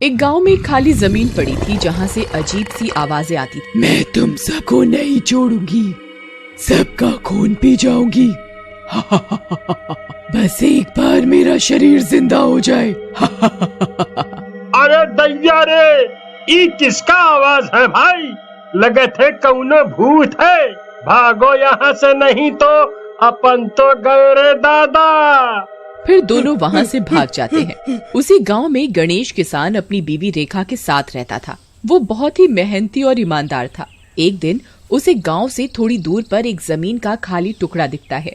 एक गांव में एक खाली जमीन पड़ी थी जहां से अजीब सी आवाजें आती थी। मैं तुम सबको नहीं छोड़ूंगी, सबका खून पी जाऊंगी। बस एक बार मेरा शरीर जिंदा हो जाए। अरे दैया रे, ई किसका आवाज है भाई? लगे थे कौनो भूत है। भागो यहाँ से, नहीं तो अपन तो गए रे दादा। फिर दोनों वहाँ से भाग जाते हैं। उसी गांव में गणेश किसान अपनी बीवी रेखा के साथ रहता था। वो बहुत ही मेहनती और ईमानदार था। एक दिन उसे गांव से थोड़ी दूर पर एक जमीन का खाली टुकड़ा दिखता है।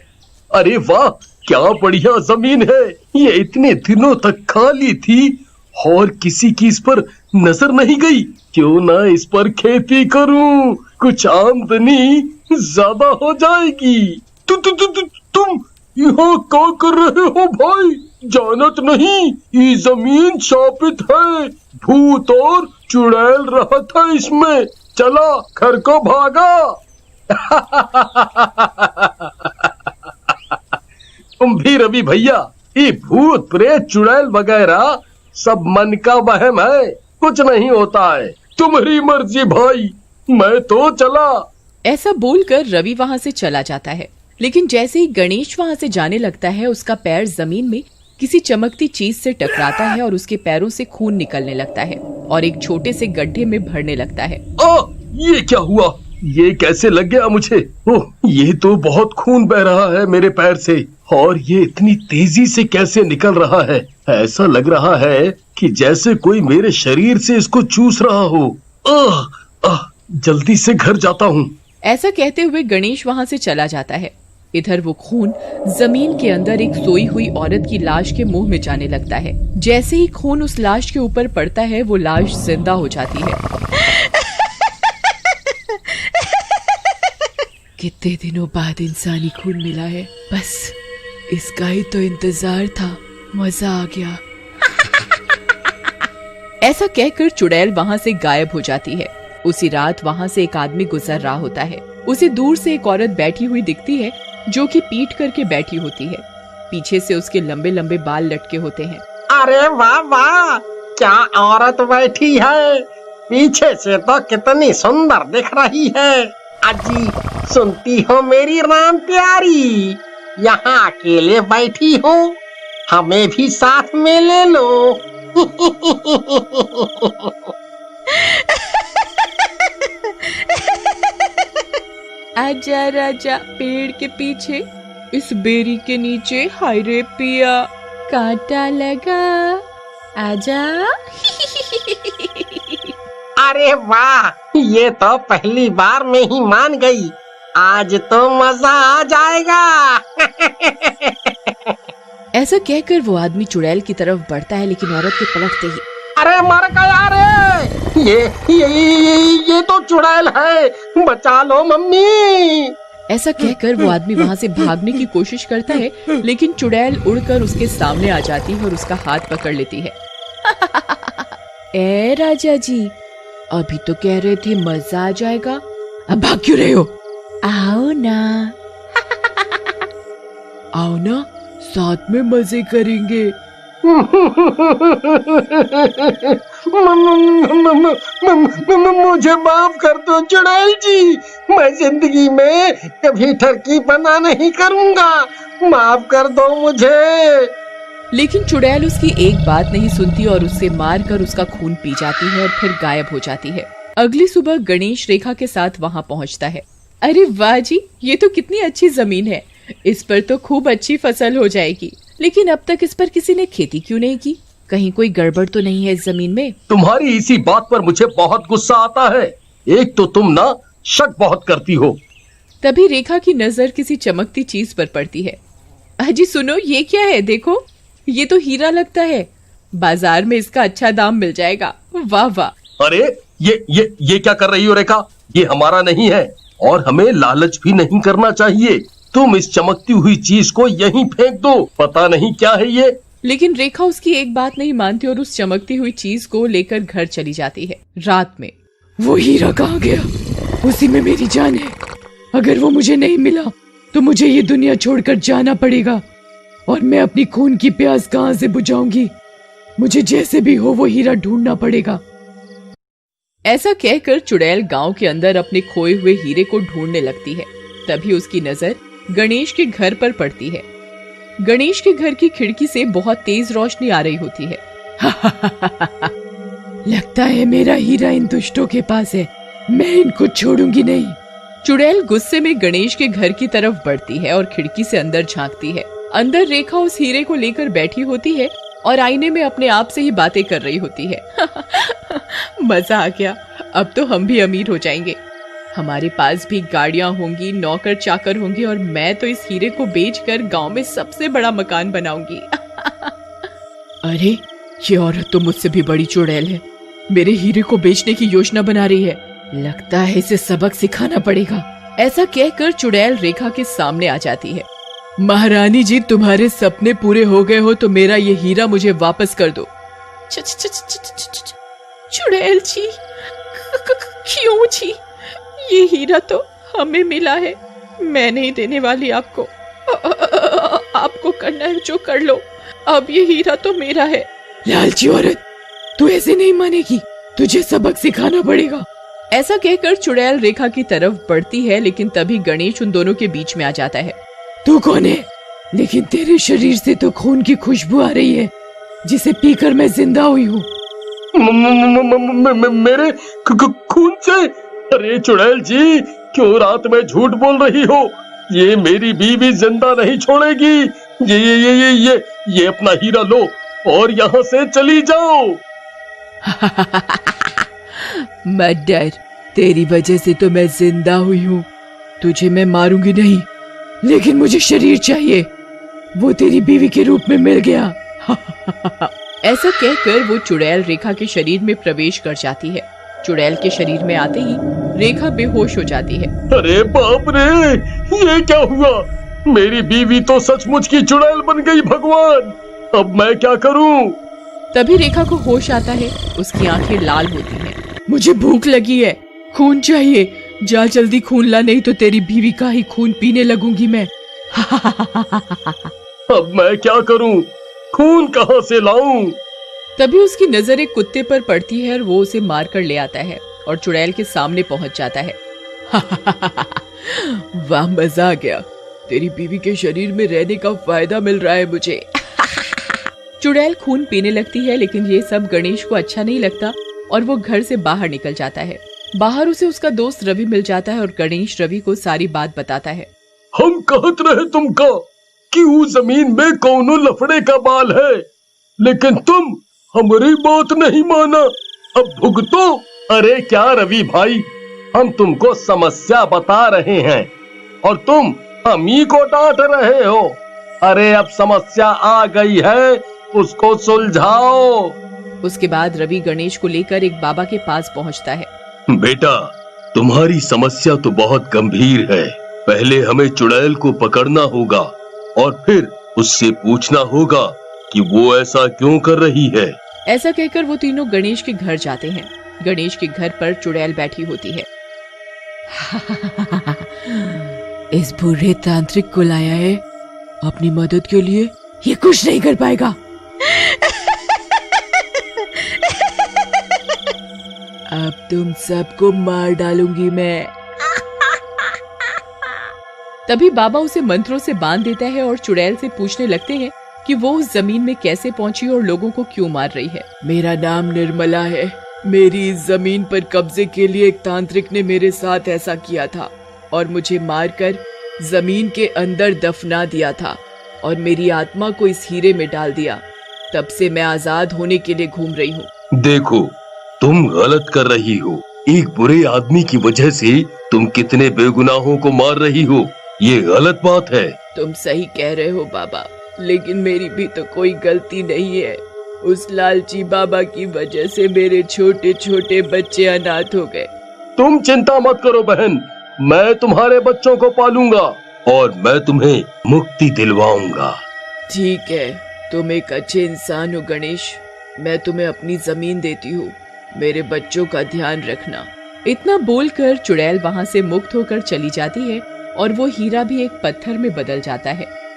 अरे वाह, क्या बढ़िया जमीन है। ये इतने दिनों तक खाली थी और किसी की इस पर नजर नहीं गई। क्यों ना इस पर खेती करूं, कुछ आमदनी ज्यादा हो जाएगी। तुम यहाँ क्या कर रहे हो भाई? जानत नहीं, ये जमीन शापित है। भूत और चुड़ैल रहा था इसमें। चला घर को भागा। तुम भी रवि भैया, ये भूत प्रेत चुड़ैल वगैरह सब मन का वहम है, कुछ नहीं होता है। तुम्हारी मर्जी भाई, मैं तो चला। ऐसा बोलकर रवि वहाँ से चला जाता है। लेकिन जैसे ही गणेश वहाँ से जाने लगता है, उसका पैर जमीन में किसी चमकती चीज से टकराता है और उसके पैरों से खून निकलने लगता है और एक छोटे से गड्ढे में भरने लगता है। ये क्या हुआ? ये कैसे लग गया मुझे? ओह, ये तो बहुत खून बह रहा है मेरे पैर से, और ये इतनी तेजी से कैसे निकल रहा है? ऐसा लग रहा है कि जैसे कोई मेरे शरीर से इसको चूस रहा हो। जल्दी से घर जाता हूँ। ऐसा कहते हुए गणेश वहाँ से चला जाता है। इधर वो खून जमीन के अंदर एक सोई हुई औरत की लाश के मुंह में जाने लगता है। जैसे ही खून उस लाश के ऊपर पड़ता है, वो लाश जिंदा हो जाती है। कितने दिनों बाद इंसानी खून मिला है, बस इसका ही तो इंतजार था। मजा आ गया। ऐसा कहकर चुड़ैल वहाँ से गायब हो जाती है। उसी रात वहाँ से एक आदमी गुजर रहा होता है। उसे दूर से एक औरत बैठी हुई दिखती है, जो कि पीठ करके बैठी होती है। पीछे से उसके लंबे लंबे बाल लटके होते हैं। अरे वाह वाह, क्या औरत बैठी है। पीछे से तो कितनी सुंदर दिख रही है। अजी, सुनती हो मेरी राम प्यारी, यहाँ अकेले बैठी हो, हमें भी साथ में ले लो। आजा राजा पेड़ के पीछे, इस बेरी के नीचे, हाय रे पिया कांटा लगा, आजा। अरे वाह, ये तो पहली बार में ही मान गई। आज तो मजा आ जाएगा। ऐसा कहकर वो आदमी चुड़ैल की तरफ बढ़ता है, लेकिन औरत के पलटते ही, अरे मर गया रे, ये तो चुड़ैल है, बचा लो मम्मी। ऐसा कहकर वो आदमी वहाँ से भागने की कोशिश करता है, लेकिन चुड़ैल उड़कर उसके सामने आ जाती है और उसका हाथ पकड़ लेती है। ए राजा जी, अभी तो कह रहे थे मजा आ जाएगा, अब भाग क्यों रहे हो? आओ ना। आओ ना, साथ में मजे करेंगे। मुझे माफ कर दो चुड़ैल जी, मैं जिंदगी में कभी ठरकी पना नहीं करूंगा, माफ कर दो मुझे। लेकिन चुड़ैल उसकी एक बात नहीं सुनती और उससे मारकर उसका खून पी जाती है और फिर गायब हो जाती है। अगली सुबह गणेश रेखा के साथ वहाँ पहुँचता है। अरे वाह जी, ये तो कितनी अच्छी जमीन है, इस पर तो खूब अच्छी फसल हो जाएगी। लेकिन अब तक इस पर किसी ने खेती क्यों नहीं की? कहीं कोई गड़बड़ तो नहीं है इस जमीन में? तुम्हारी इसी बात पर मुझे बहुत गुस्सा आता है। एक तो तुम ना शक बहुत करती हो। तभी रेखा की नजर किसी चमकती चीज पर पड़ती है। अजी सुनो, ये क्या है? देखो, ये तो हीरा लगता है, बाजार में इसका अच्छा दाम मिल जाएगा। वाह वाह। अरे ये क्या कर रही हो रेखा? ये हमारा नहीं है और हमें लालच भी नहीं करना चाहिए। तुम इस चमकती हुई चीज को यहीं फेंक दो, पता नहीं क्या है ये। लेकिन रेखा उसकी एक बात नहीं मानती और उस चमकती हुई चीज को लेकर घर चली जाती है। रात में वो हीरा कहाँ गया? उसी में मेरी जान है। अगर वो मुझे नहीं मिला तो मुझे ये दुनिया छोड़कर जाना पड़ेगा और मैं अपनी खून की प्यास कहां से बुझाऊंगी। मुझे जैसे भी हो वो हीरा ढूंढना पड़ेगा। ऐसा कहकर चुड़ैल गांव के अंदर अपने खोए हुए हीरे को ढूंढने लगती है। तभी उसकी नजर गणेश के घर पर पड़ती है। गणेश के घर की खिड़की से बहुत तेज रोशनी आ रही होती है। लगता है मेरा हीरा इन दुष्टों के पास है, मैं इनको छोड़ूंगी नहीं। चुड़ैल गुस्से में गणेश के घर की तरफ बढ़ती है और खिड़की से अंदर झांकती है। अंदर रेखा उस हीरे को लेकर बैठी होती है और आईने में अपने आप से ही बातें कर रही होती है। मजा आ गया, अब तो हम भी अमीर हो जाएंगे। हमारे पास भी गाड़ियां होंगी, नौकर चाकर होंगे और मैं तो इस हीरे को बेचकर गांव में सबसे बड़ा मकान बनाऊंगी। अरे ये औरत तो मुझसे भी बड़ी चुड़ैल है, मेरे हीरे को बेचने की योजना बना रही है। लगता है इसे सबक सिखाना पड़ेगा। ऐसा कहकर चुड़ैल रेखा के सामने आ जाती है। महारानी जी, तुम्हारे सपने पूरे हो गए हो तो मेरा ये हीरा मुझे वापस कर दो। चुड़ैल जी, क्यों जी? ये हीरा तो हमें मिला है, मैं नहीं देने वाली आपको। आपको करना है जो कर लो, अब ये हीरा तो मेरा है। लालची औरत, तू ऐसे नहीं मानेगी, तुझे सबक सिखाना पड़ेगा। ऐसा कहकर चुड़ैल रेखा की तरफ बढ़ती है, लेकिन तभी गणेश उन दोनों के बीच में आ जाता है। तू कौन है? लेकिन तेरे शरीर से तो खून की खुशबू आ रही है, जिसे पीकर मैं जिंदा हुई हूँ। मेरे खून से? अरे चुड़ैल जी, क्यों रात में झूठ बोल रही हो? ये मेरी बीवी जिंदा नहीं छोड़ेगी। ये अपना हीरा लो और यहाँ से चली जाओ। मत डर, तेरी वजह से तो मैं जिंदा हुई हूँ। तुझे मैं मारूंगी नहीं, लेकिन मुझे शरीर चाहिए, वो तेरी बीवी के रूप में मिल गया। ऐसा कहकर वो चुड़ैल रेखा के शरीर में प्रवेश कर जाती है। चुड़ैल के शरीर में आते ही रेखा बेहोश हो जाती है। अरे बाप रे, ये क्या हुआ? मेरी बीवी तो सचमुच की चुड़ैल बन गई। भगवान, अब मैं क्या करूं? तभी रेखा को होश आता है, उसकी आंखें लाल होती हैं। मुझे भूख लगी है, खून चाहिए, जा जल्दी खून ला, नहीं तो तेरी बीवी का ही खून पीने लगूंगी मैं। अब मैं क्या करूं? खून कहां से लाऊं? तभी उसकी नजर एक कुत्ते पर पड़ती है और वो उसे मार कर ले आता है और चुड़ैल के सामने पहुंच जाता है। वाह, मजा आ गया, तेरी बीवी के शरीर में रहने का फायदा मिल रहा है मुझे। चुड़ैल खून पीने लगती है, लेकिन ये सब गणेश को अच्छा नहीं लगता और वो घर से बाहर निकल जाता है। बाहर उसे उसका दोस्त रवि मिल जाता है और गणेश रवि को सारी बात बताता है। हम कहत रहे तुमका कि उस जमीन में कौनो लफड़े का बाल है, लेकिन तुम हमारी बात नहीं माना। अब भुगतो। अरे क्या रवि भाई, हम तुमको समस्या बता रहे हैं और तुम हम ही को डांट रहे हो। अरे अब समस्या आ गई है, उसको सुलझाओ। उसके बाद रवि गणेश को लेकर एक बाबा के पास पहुंचता है। बेटा, तुम्हारी समस्या तो बहुत गंभीर है। पहले हमें चुड़ैल को पकड़ना होगा और फिर उससे पूछना होगा कि वो ऐसा क्यों कर रही है। ऐसा कहकर वो तीनों गणेश के घर जाते हैं। गणेश के घर पर चुड़ैल बैठी होती है। इस बुरे तांत्रिक को लाया है अपनी मदद के लिए, ये कुछ नहीं कर पाएगा। अब तुम सबको मार डालूंगी मैं। तभी बाबा उसे मंत्रों से बांध देता है और चुड़ैल से पूछने लगते हैं कि वो उस जमीन में कैसे पहुंची और लोगों को क्यों मार रही है। मेरा नाम निर्मला है। मेरी इस जमीन पर कब्जे के लिए एक तांत्रिक ने मेरे साथ ऐसा किया था और मुझे मारकर जमीन के अंदर दफना दिया था और मेरी आत्मा को इस हीरे में डाल दिया। तब से मैं आजाद होने के लिए घूम रही हूँ। देखो, तुम गलत कर रही हो। एक बुरे आदमी की वजह से तुम कितने बेगुनाहों को मार रही हो, ये गलत बात है। तुम सही कह रहे हो बाबा, लेकिन मेरी भी तो कोई गलती नहीं है। उस लालची बाबा की वजह से मेरे छोटे छोटे बच्चे अनाथ हो गए। तुम चिंता मत करो बहन, मैं तुम्हारे बच्चों को पालूंगा और मैं तुम्हें मुक्ति दिलवाऊंगा। ठीक है, तुम एक अच्छे इंसान हो गणेश, मैं तुम्हें अपनी जमीन देती हूँ, मेरे बच्चों का ध्यान रखना। इतना बोलकर चुड़ैल वहाँ से मुक्त होकर चली जाती है और वो हीरा भी एक पत्थर में बदल जाता है।